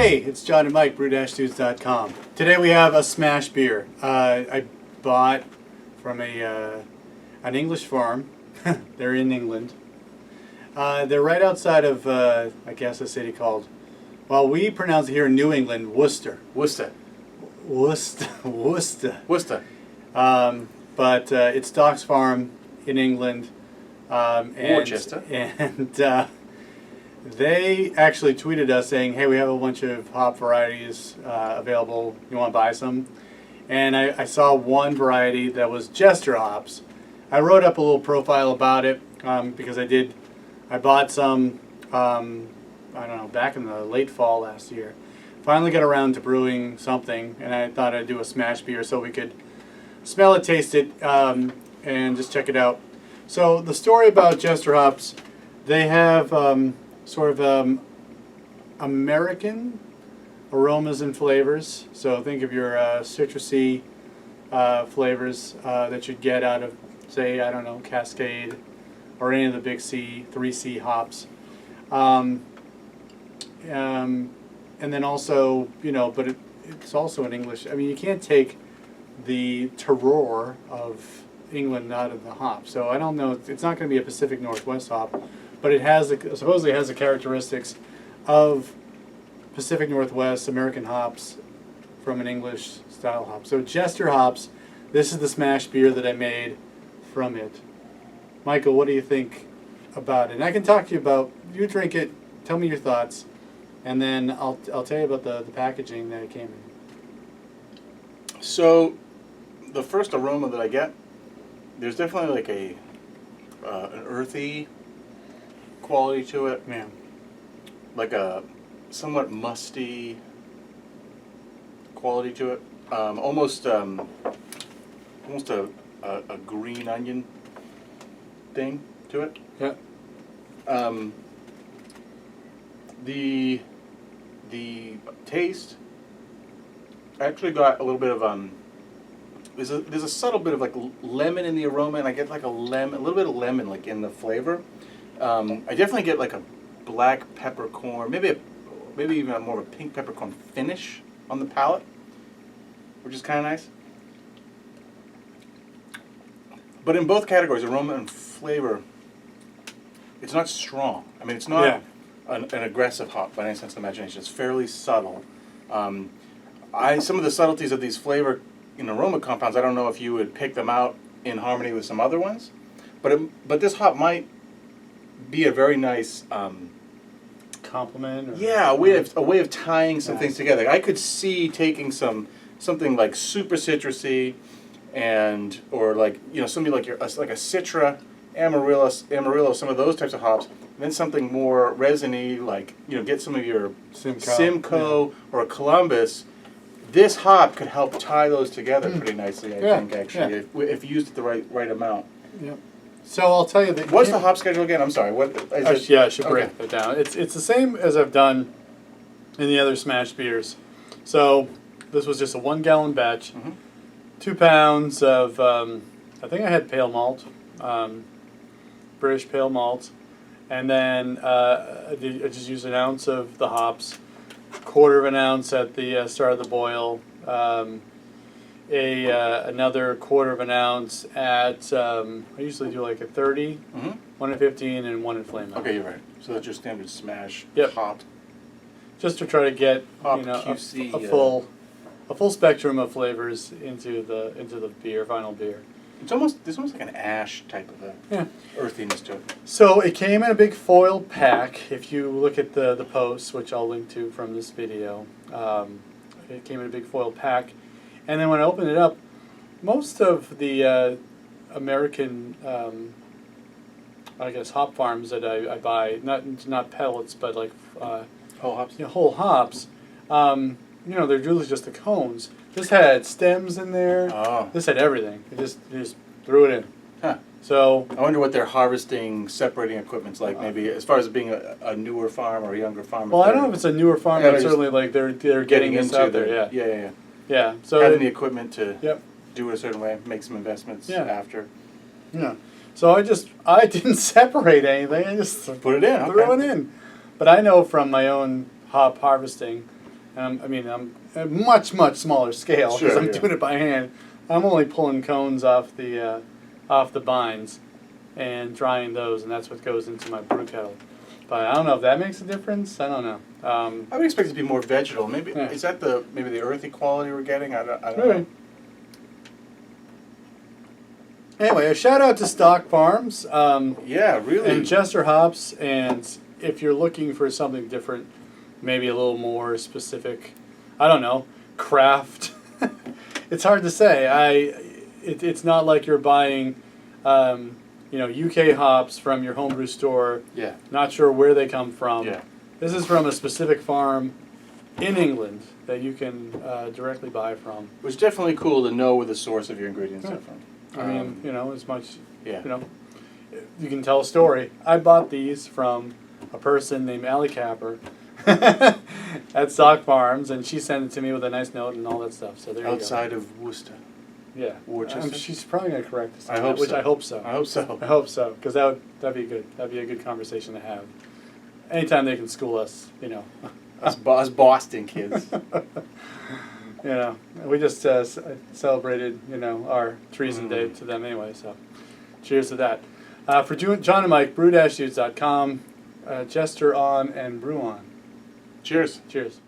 Hey, it's John and Mike, Brew-Dudes.com. Today we have a SMaSH beer. I bought from an English farm. They're in England. They're right outside of, I guess, a city called, well, we pronounce it here in New England, Worcester. Worcester. But it's Doc's Farm in England. Worcester. And they actually tweeted us saying, hey, we have a bunch of hop varieties available. You want to buy some? And I saw one variety that was Jester hops. I wrote up a little profile about it because I bought some, I don't know, back in the late fall last year. Finally got around to brewing something, and I thought I'd do a SMaSH beer so we could smell it, taste it, and just check it out. So the story about Jester hops, they have sort of American aromas and flavors. So think of your citrusy flavors that you'd get out of, say, I don't know, Cascade or any of the big 3C hops. And then also, you know, but it's also in English. I mean, you can't take the terroir of England out of the hop. So I don't know, it's not going to be a Pacific Northwest hop, but it has supposedly has the characteristics of Pacific Northwest American hops from an English style hop. So Jester hops, this is the SMaSH beer that I made from it. Michael, what do you think about it? And I can talk to you about, you drink it, tell me your thoughts, and then I'll tell you about the packaging that it came in. So the first aroma that I get, there's definitely like an earthy quality to it. Yeah. Like a somewhat musty quality to it. Almost a green onion thing to it. Yeah. The taste, I actually got a little bit of there's a subtle bit of like lemon in the aroma, and I get like a little bit of lemon like in the flavor. I definitely get like a black peppercorn, maybe even more of a pink peppercorn finish on the palate, which is kind of nice. But in both categories, aroma and flavor, it's not strong. I mean, it's not an aggressive hop by any sense of the imagination. It's fairly subtle. Some of the subtleties of these flavor and aroma compounds, I don't know if you would pick them out in harmony with some other ones, but this hop might be a very nice compliment. Or yeah, a way of tying some things together. I could see taking something like super citrusy, or like, you know, something like like a Citra, Amarillo, some of those types of hops. And then something more resiny, like, you know, get some of your Simcoe or a Columbus. This hop could help tie those together pretty nicely, I think, actually, if used at the right amount. Yeah. So I'll tell you that. What's the hop schedule again? I'm sorry. What is it? Yeah, I should break it down. It's the same as I've done in the other SMaSH beers. So this was just a 1 gallon batch, 2 pounds of I think I had pale malt, British pale malt, and then I just used 1 ounce of the hops, 1/4 of an ounce at the start of the boil, another 1/4 of an ounce at I usually do like a 30, 1 at 15, and 1 at flame up. Okay, you're right. So that's your standard SMaSH hop. Just to try to get QC, a full spectrum of flavors into the final beer. There's almost like an ash type of earthiness to it. So it came in a big foil pack. If you look at the posts, which I'll link to from this video, it came in a big foil pack. And then when I opened it up, most of the American, I guess, hop farms that I buy, not pellets, but like whole hops. Whole hops. You know, they're usually just the cones. This had stems in there. Oh. This had everything. They just threw it in. Huh. So I wonder what their harvesting, separating equipment's like. Maybe as far as being a newer farm or a younger farm. Well, I don't know if it's a newer farm, but certainly like they're getting this out there. Yeah. So having the equipment to do it a certain way, make some investments after. Yeah. So I didn't separate anything. I just put it in. Threw it in. But I know from my own hop harvesting I mean, I'm a much smaller scale because Sure, I'm yeah. doing it by hand. I'm only pulling cones off the binds and drying those, and that's what goes into my brew kettle. But I don't know if that makes a difference. I don't know. I would expect it to be more vegetal. Maybe Yeah. is that maybe the earthy quality we're getting? I don't Maybe. know. Anyway, a shout out to Stock Farms. Yeah, really. And Jester hops, and if you're looking for something different, maybe a little more specific, I don't know, craft. It's hard to say. It's not like you're buying, UK hops from your homebrew store. Yeah. Not sure where they come from. Yeah. This is from a specific farm in England that you can directly buy from. It was definitely cool to know where the source of your ingredients are from. I mean, as much, Yeah. you can tell a story. I bought these from a person named Allie Capper at Stock Farms, and she sent it to me with a nice note and all that stuff. So there you go. Outside of Worcester. Yeah. Worcestershire? She's probably going to correct us on I that, hope which so. I hope so. I hope so. I hope so, because that'd be good. That'd be a good conversation to have. Anytime they can school us, Us Boston kids. we just celebrated, our treason day to them anyway. So, cheers to that. For John and Mike, brew-dudes.com, Jester on and brew on. Cheers. Cheers.